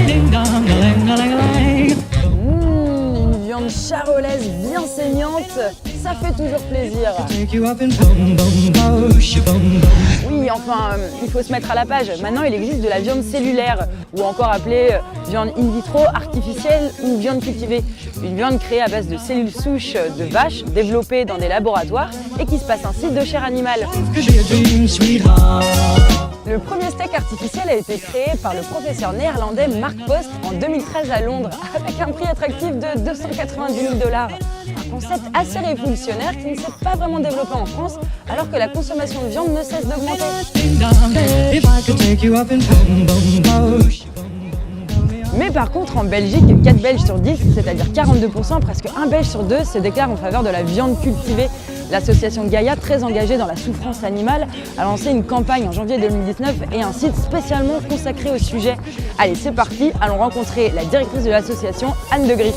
Une viande charolaise bien saignante, ça fait toujours plaisir. Oui, enfin, il faut se mettre à la page. Maintenant, il existe de la viande cellulaire, ou encore appelée viande in vitro, artificielle ou viande cultivée. Une viande créée à base de cellules souches de vaches, développées dans des laboratoires et qui se passe ainsi de chair animale. Le premier steak artificiel a été créé par le professeur néerlandais Mark Post en 2013 à Londres, avec un prix attractif de 290 000 $. Un concept assez révolutionnaire qui ne s'est pas vraiment développé en France, alors que la consommation de viande ne cesse d'augmenter. Mais par contre, en Belgique, 4 Belges sur 10, c'est-à-dire 42%, presque 1 Belge sur 2, se déclarent en faveur de la viande cultivée. L'association Gaïa, très engagée dans la souffrance animale, a lancé une campagne en janvier 2019 et un site spécialement consacré au sujet. Allez, c'est parti, allons rencontrer la directrice de l'association, Anne de Grief.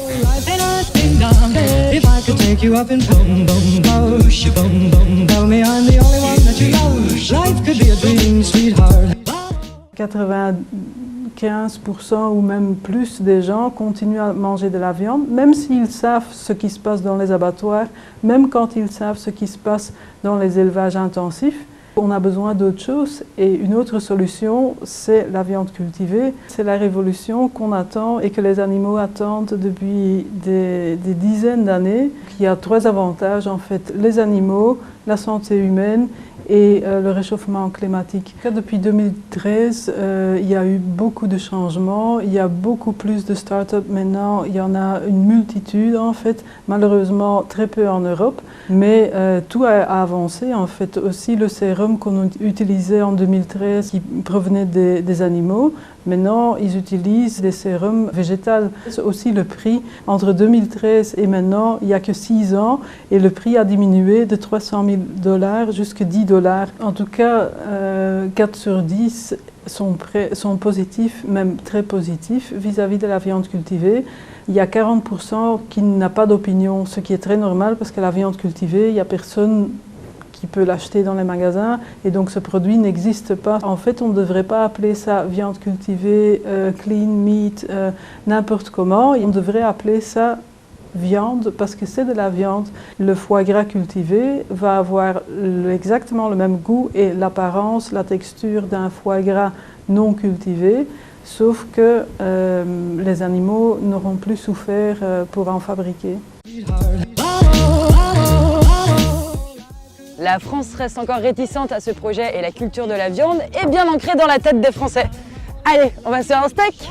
95% ou même plus des gens continuent à manger de la viande, même s'ils savent ce qui se passe dans les abattoirs, même quand ils savent ce qui se passe dans les élevages intensifs. On a besoin d'autre chose et une autre solution, c'est la viande cultivée. C'est la révolution qu'on attend et que les animaux attendent depuis des dizaines d'années. Il y a 3 avantages en fait, les animaux, la santé humaine et le réchauffement climatique. Depuis 2013, il y a eu beaucoup de changements, il y a beaucoup plus de start-up maintenant, il y en a une multitude en fait, malheureusement très peu en Europe, mais tout a avancé en fait. Aussi le sérum qu'on utilisait en 2013 qui provenait des animaux, maintenant ils utilisent des sérums végétaux. Aussi le prix, entre 2013 et maintenant, il n'y a que 6 ans et le prix a diminué de 300 000 $ jusqu'à 10 $. En tout cas, 4 sur 10 sont positifs, même très positifs, vis-à-vis de la viande cultivée. Il y a 40% qui n'a pas d'opinion, ce qui est très normal parce que la viande cultivée, il n'y a personne qui peut l'acheter dans les magasins et donc ce produit n'existe pas. En fait, on ne devrait pas appeler ça viande cultivée, clean meat, n'importe comment. On devrait appeler ça viande parce que c'est de la viande. Le foie gras cultivé va avoir exactement le même goût et l'apparence, la texture d'un foie gras non cultivé, sauf que les animaux n'auront plus souffert pour en fabriquer. La France reste encore réticente à ce projet et la culture de la viande est bien ancrée dans la tête des Français. Allez, on va se faire un steak!